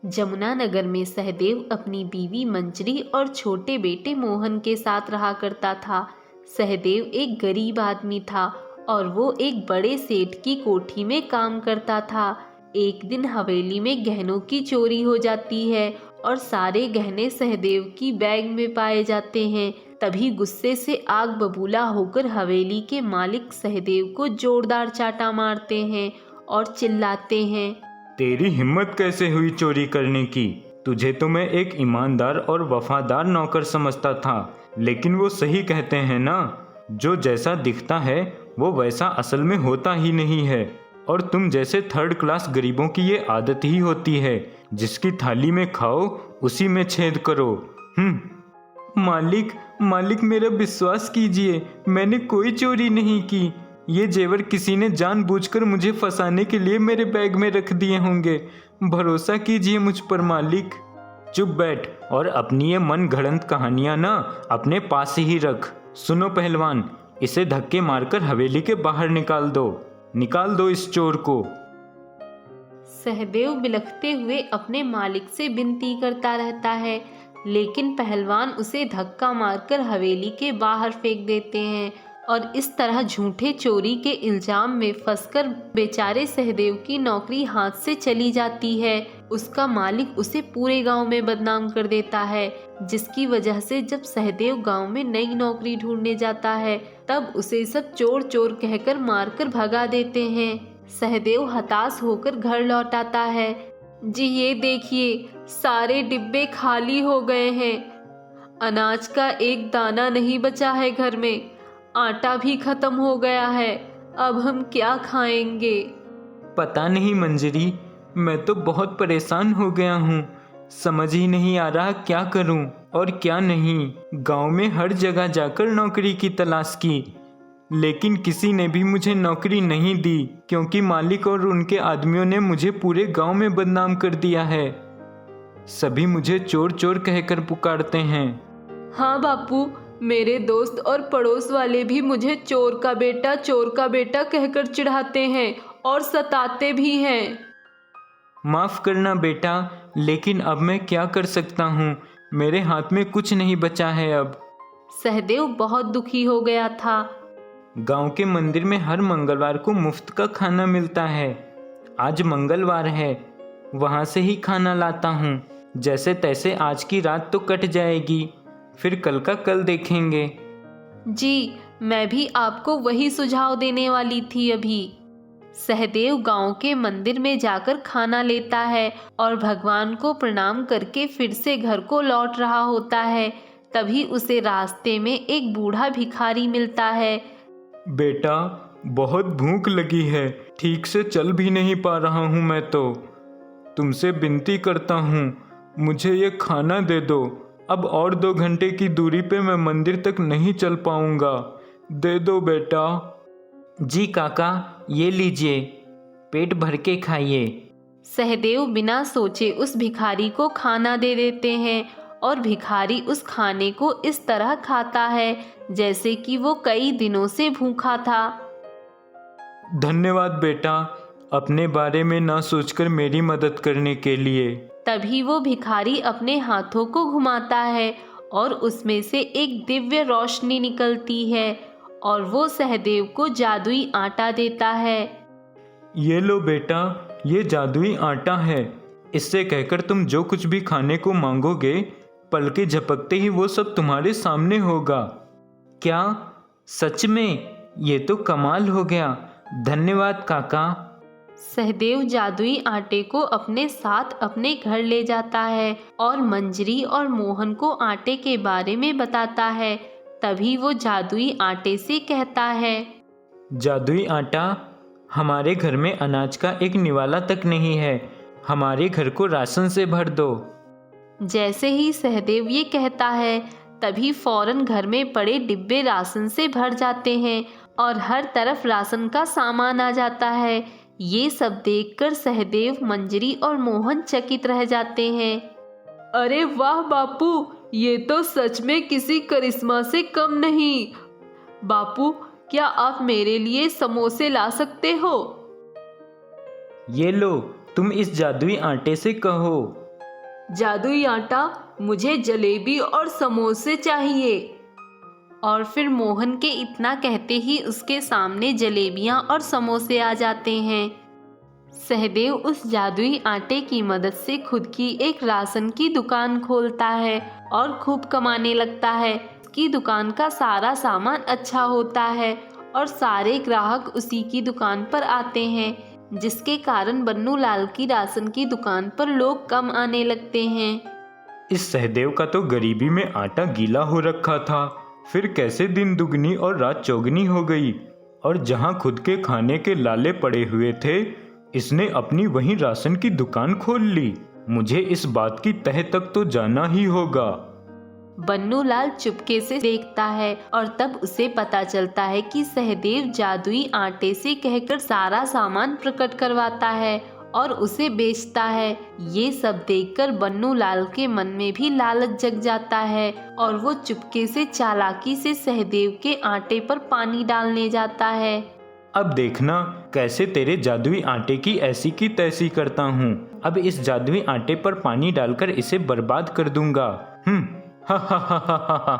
जमुनानगर में सहदेव अपनी बीवी मंजरी और छोटे बेटे मोहन के साथ रहा करता था। सहदेव एक गरीब आदमी था और वो एक बड़े सेठ की कोठी में काम करता था। एक दिन हवेली में गहनों की चोरी हो जाती है और सारे गहने सहदेव की बैग में पाए जाते हैं। तभी गुस्से से आग बबूला होकर हवेली के मालिक सहदेव को जोरदार चाटा मारते हैं और चिल्लाते हैं, तेरी हिम्मत कैसे हुई चोरी करने की? तुझे तो मैं एक ईमानदार और वफादार नौकर समझता था, लेकिन वो सही कहते हैं ना, जो जैसा दिखता है वो वैसा असल में होता ही नहीं है। और तुम जैसे थर्ड क्लास गरीबों की ये आदत ही होती है, जिसकी थाली में खाओ उसी में छेद करो। मालिक मेरा विश्वास कीजिए, मैंने कोई चोरी नहीं की। ये जेवर किसी ने जानबूझकर मुझे फंसाने के लिए मेरे बैग में रख दिए होंगे। भरोसा कीजिए मुझ पर मालिक। चुप बैठ और अपनी ये मन घड़ंत कहानियां ना अपने पास ही रख। सुनो पहलवान, इसे धक्के मारकर हवेली के बाहर निकाल दो इस चोर को। सहदेव बिलखते हुए अपने मालिक से विनती करता रहता है, लेकिन पहलवान उसे धक्का मारकर हवेली के बाहर फेंक देते हैं और इस तरह झूठे चोरी के इल्जाम में फंसकर बेचारे सहदेव की नौकरी हाथ से चली जाती है। उसका मालिक उसे पूरे गांव में बदनाम कर देता है, जिसकी वजह से जब सहदेव गांव में नई नौकरी ढूंढने जाता है तब उसे सब चोर चोर कहकर मारकर भगा देते हैं। सहदेव हताश होकर घर लौट आता है। जी ये देखिए, सारे डिब्बे खाली हो गए हैं। अनाज का एक दाना नहीं बचा है घर में, आटा भी खत्म हो गया है। अब हम क्या खाएंगे? पता नहीं मंजरी, मैं तो बहुत परेशान हो गया हूँ। समझ ही नहीं आ रहा क्या करूँ और क्या नहीं। गांव में हर जगह जाकर नौकरी की तलाश की, लेकिन किसी ने भी मुझे नौकरी नहीं दी, क्योंकि मालिक और उनके आदमियों ने मुझे पूरे गांव में बदनाम कर दिया है। सभी मुझे चोर चोर कहकर पुकारते हैं। हाँ बापू, मेरे दोस्त और पड़ोस वाले भी मुझे चोर का बेटा कहकर चिढ़ाते हैं और सताते भी हैं। माफ करना बेटा, लेकिन अब मैं क्या कर सकता हूँ? मेरे हाथ में कुछ नहीं बचा है अब। सहदेव बहुत दुखी हो गया था। गांव के मंदिर में हर मंगलवार को मुफ्त का खाना मिलता है। आज मंगलवार है, वहां से ही खाना लाता हूँ। जैसे तैसे आज की रात तो कट जाएगी, फिर कल का कल देखेंगे। जी, मैं भी आपको वही सुझाव देने वाली थी अभी। सहदेव गांव के मंदिर में जाकर खाना लेता है और भगवान को प्रणाम करके फिर से घर को लौट रहा होता है। तभी उसे रास्ते में एक बूढ़ा भिखारी मिलता है। बेटा, बहुत भूख लगी है, ठीक से चल भी नहीं पा रहा हूँ मैं तो। तुमसे विनती करता हूँ, मुझे ये खाना दे दो। अब और 2 घंटे की दूरी पे मैं मंदिर तक नहीं चल पाऊंगा। दे दो बेटा। जी काका, ये लीजिए, पेट भर के खाइए। सहदेव बिना सोचे उस भिखारी को खाना दे देते हैं और भिखारी उस खाने को इस तरह खाता है जैसे कि वो कई दिनों से भूखा था। धन्यवाद बेटा, अपने बारे में ना सोचकर मेरी मदद करने के लिए। तभी वो भिखारी अपने हाथों को घुमाता है और उसमें से एक दिव्य रोशनी निकलती है और वो सहदेव को जादुई आटा देता है। ये लो बेटा, ये जादुई आटा है। इससे कहकर तुम जो कुछ भी खाने को मांगोगे, पलके झपकते ही वो सब तुम्हारे सामने होगा। क्या सच में? ये तो कमाल हो गया। धन्यवाद काका। सहदेव जादुई आटे को अपने साथ अपने घर ले जाता है और मंजरी और मोहन को आटे के बारे में बताता है। तभी वो जादुई आटे से कहता है, जादुई आटा, हमारे घर में अनाज का एक निवाला तक नहीं है, हमारे घर को राशन से भर दो। जैसे ही सहदेव ये कहता है, तभी फौरन घर में पड़े डिब्बे राशन से भर जाते हैं और हर तरफ राशन का सामान आ जाता है। ये सब देखकर सहदेव, मंजरी और मोहन चकित रह जाते हैं। अरे वाह बापू, ये तो सच में किसी करिश्मा से कम नहीं। बापू, क्या आप मेरे लिए समोसे ला सकते हो? ये लो, तुम इस जादुई आटे से कहो, जादुई आटा, मुझे जलेबी और समोसे चाहिए। और फिर मोहन के इतना कहते ही उसके सामने जलेबियां और समोसे आ जाते हैं। सहदेव उस जादुई आटे की मदद से खुद की एक राशन की दुकान खोलता है और खूब कमाने लगता है। उसकी दुकान का सारा सामान अच्छा होता है और सारे ग्राहक उसी की दुकान पर आते हैं, जिसके कारण बन्नू लाल की राशन की दुकान पर लोग कम आने लगते हैं। इस सहदेव का तो गरीबी में आटा गीला हो रखा था, फिर कैसे दिन दुगनी और रात चौगनी हो गई। और जहां खुद के खाने के लाले पड़े हुए थे, इसने अपनी वही राशन की दुकान खोल ली। मुझे इस बात की तह तक तो जाना ही होगा। बन्नू लाल चुपके से देखता है और तब उसे पता चलता है कि सहदेव जादुई आटे से कहकर सारा सामान प्रकट करवाता है और उसे बेचता है। ये सब देखकर बन्नू लाल के मन में भी लालच जग जाता है और वो चुपके से चालाकी से सहदेव के आटे पर पानी डालने जाता है। अब देखना कैसे तेरे जादुई आटे की ऐसी की तैसी करता हूँ। अब इस जादुई आटे पर पानी डालकर इसे बर्बाद कर दूंगा। हा हा हा हा हा हा।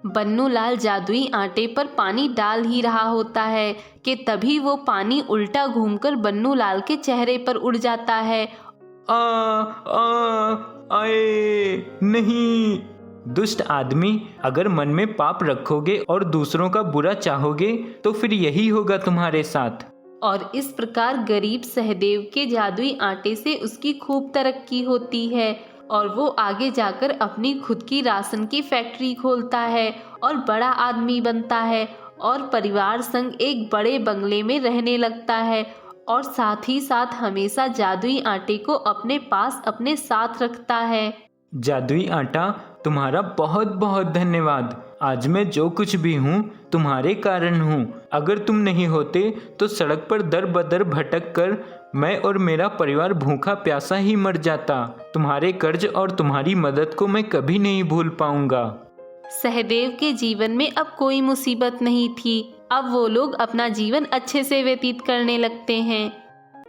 बन्नू लाल जादुई आटे पर पानी डाल ही रहा होता है कि तभी वो पानी उल्टा घूमकर बन्नू लाल के चेहरे पर उड़ जाता है। आए नहीं। दुष्ट आदमी, अगर मन में पाप रखोगे और दूसरों का बुरा चाहोगे तो फिर यही होगा तुम्हारे साथ। और इस प्रकार गरीब सहदेव के जादुई आटे से उसकी खूब तरक्की होती है और वो आगे जाकर अपनी खुद की राशन की फैक्ट्री खोलता है और बड़ा आदमी बनता है और परिवार संग एक बड़े बंगले में रहने लगता है और साथ ही साथ हमेशा जादुई आटे को अपने पास अपने साथ रखता है। जादुई आटा, तुम्हारा बहुत बहुत धन्यवाद। आज मैं जो कुछ भी हूँ तुम्हारे कारण हूँ। अगर तुम नहीं होते तो सड़क पर दर बदर भटक कर मैं और मेरा परिवार भूखा प्यासा ही मर जाता। तुम्हारे कर्ज और तुम्हारी मदद को मैं कभी नहीं भूल पाऊंगा। सहदेव के जीवन में अब कोई मुसीबत नहीं थी। अब वो लोग अपना जीवन अच्छे से व्यतीत करने लगते हैं।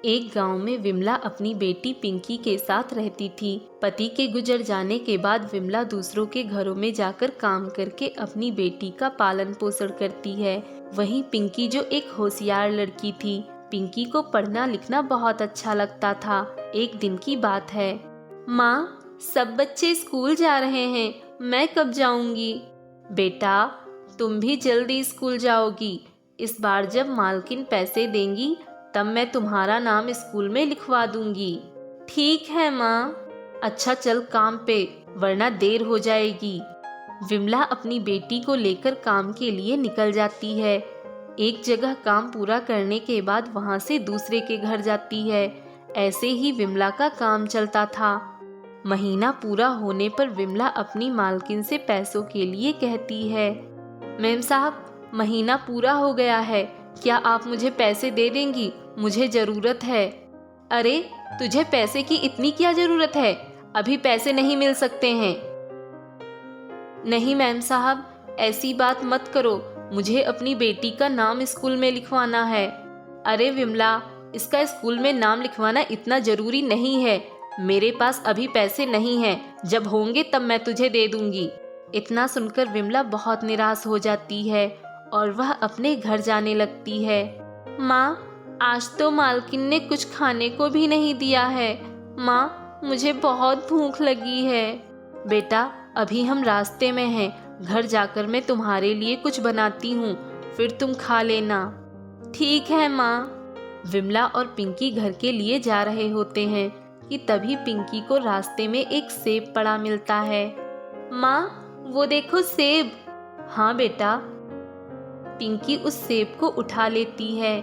एक गांव में विमला अपनी बेटी पिंकी के साथ रहती थी। पति के गुजर जाने के बाद विमला दूसरों के घरों में जाकर काम करके अपनी बेटी का पालन पोषण करती है। वहीं पिंकी जो एक होशियार लड़की थी, पिंकी को पढ़ना लिखना बहुत अच्छा लगता था। एक दिन की बात है। माँ, सब बच्चे स्कूल जा रहे हैं, मैं कब जाऊंगी? बेटा, तुम भी जल्दी स्कूल जाओगी। इस बार जब मालकिन पैसे देंगी तब मैं तुम्हारा नाम स्कूल में लिखवा दूंगी। ठीक है माँ। अच्छा चल काम पे, वरना देर हो जाएगी। विमला अपनी बेटी को लेकर काम के लिए निकल जाती है। एक जगह काम पूरा करने के बाद वहां से दूसरे के घर जाती है। ऐसे ही विमला का काम चलता था। महीना पूरा होने पर विमला अपनी मालकिन से पैसों के लिए कहती है, मैम साहब, महीना पूरा हो गया है, क्या आप मुझे पैसे दे देंगी? मुझे ज़रूरत है। अरे, तुझे पैसे की इतनी क्या ज़रूरत है? अभी पैसे नहीं मिल सकते हैं। नहीं मैम साहब, ऐसी बात मत करो, मुझे अपनी बेटी का नाम स्कूल में लिखवाना है। अरे विमला, इसका स्कूल में नाम लिखवाना इतना ज़रूरी नहीं है। मेरे पास अभी पैसे नहीं हैं, जब होंगे तब मैं तुझे दे दूंगी। इतना सुनकर विमला बहुत निराश हो जाती है और वह अपने घर जाने लगती है। माँ, आज तो मालकिन ने कुछ खाने को भी नहीं दिया है। माँ, मुझे बहुत भूख लगी है। बेटा, अभी हम रास्ते में हैं, घर जाकर मैं तुम्हारे लिए कुछ बनाती हूँ, फिर तुम खा लेना। ठीक है माँ। विमला और पिंकी घर के लिए जा रहे होते हैं कि तभी पिंकी को रास्ते में एक सेब पड़ा मिलता है। माँ, वो देखो सेब। हाँ बेटा। पिंकी उस सेब को उठा लेती है।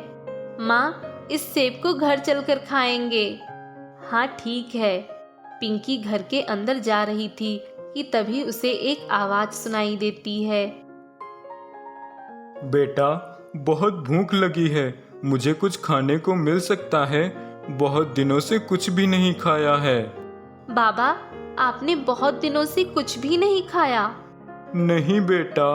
माँ, इस सेब को घर चलकर खाएंगे। हाँ ठीक है। पिंकी घर के अंदर जा रही थी कि तभी उसे एक आवाज सुनाई देती है। बेटा, बहुत भूख लगी है, मुझे कुछ खाने को मिल सकता है? बहुत दिनों से कुछ भी नहीं खाया है। बाबा, आपने बहुत दिनों से कुछ भी नहीं खाया? नहीं बेटा।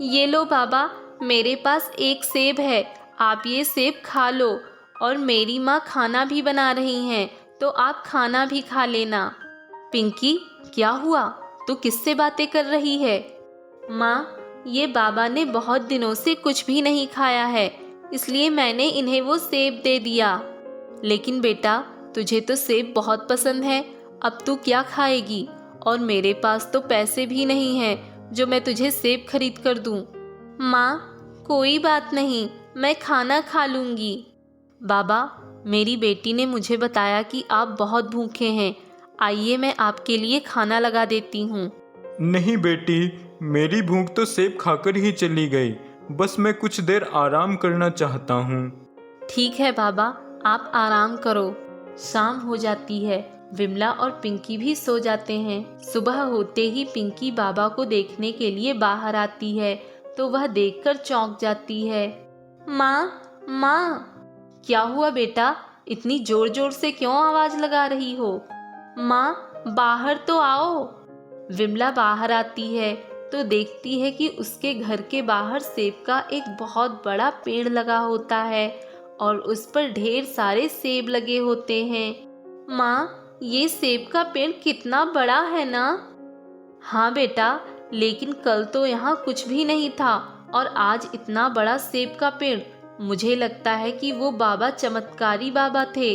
ये लो बाबा, मेरे पास एक सेब है, आप ये सेब खा लो। और मेरी माँ खाना भी बना रही हैं, तो आप खाना भी खा लेना। पिंकी, क्या हुआ? तू किससे बातें कर रही है? माँ, ये बाबा ने बहुत दिनों से कुछ भी नहीं खाया है, इसलिए मैंने इन्हें वो सेब दे दिया। लेकिन बेटा, तुझे तो सेब बहुत पसंद है, अब तू क्या खाएगी? और मेरे पास तो पैसे भी नहीं हैं जो मैं तुझे सेब खरीद कर दूं। माँ, कोई बात नहीं, मैं खाना खा लूँगी। बाबा, मेरी बेटी ने मुझे बताया कि आप बहुत भूखे हैं, आइए मैं आपके लिए खाना लगा देती हूँ। नहीं बेटी, मेरी भूख तो सेब खाकर ही चली गई, बस मैं कुछ देर आराम करना चाहता हूँ। ठीक है बाबा, आप आराम करो। शाम हो जाती है, विमला और पिंकी भी सो जाते हैं। सुबह होते ही पिंकी बाबा को देखने के लिए बाहर आती है तो वह देखकर चौंक जाती है। माँ, माँ! क्या हुआ बेटा? इतनी जोर जोर से क्यों आवाज लगा रही हो? माँ, बाहर तो आओ। विमला बाहर आती है तो देखती है कि उसके घर के बाहर सेब का एक बहुत बड़ा पेड़ लगा होता है और उस पर ढेर सारे सेब लगे होते हैं। माँ, ये सेब का पेड़ कितना बड़ा है ना? हाँ बेटा, लेकिन कल तो यहाँ कुछ भी नहीं था और आज इतना बड़ा सेब का पेड़। मुझे लगता है कि वो बाबा चमत्कारी बाबा थे।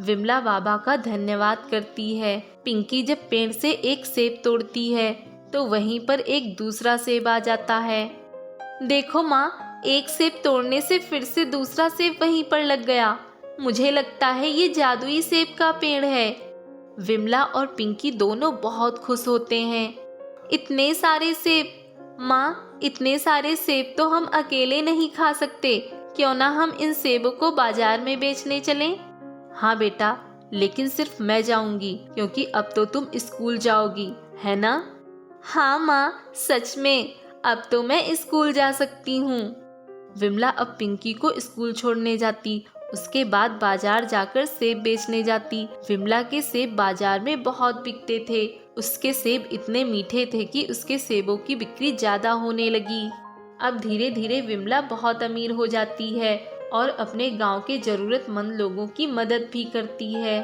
विमला बाबा का धन्यवाद करती है। पिंकी जब पेड़ से एक सेब तोड़ती है तो वहीं पर एक दूसरा सेब आ जाता है। देखो माँ, एक सेब तोड़ने से फिर से दूसरा सेब वहीं पर लग गया। मुझे लगता है ये जादुई सेब का पेड़ है। विमला और पिंकी दोनों बहुत खुश होते हैं। इतने सारे सेब! माँ, इतने सारे सेब तो हम अकेले नहीं खा सकते, क्यों ना हम इन सेबों को बाजार में बेचने चलें? हाँ बेटा, लेकिन सिर्फ मैं जाऊंगी क्योंकि अब तो तुम स्कूल जाओगी, है ना? हाँ माँ, सच में अब तो मैं स्कूल जा सकती हूँ। विमला अब पिंकी को स्कूल छोड़ने जाती, उसके बाद बाजार जाकर सेब बेचने जाती। विमला के सेब बाजार में बहुत बिकते थे। उसके सेब इतने मीठे थे कि उसके सेबों की बिक्री ज्यादा होने लगी। अब धीरे धीरे विमला बहुत अमीर हो जाती है और अपने गांव के जरूरतमंद लोगों की मदद भी करती है।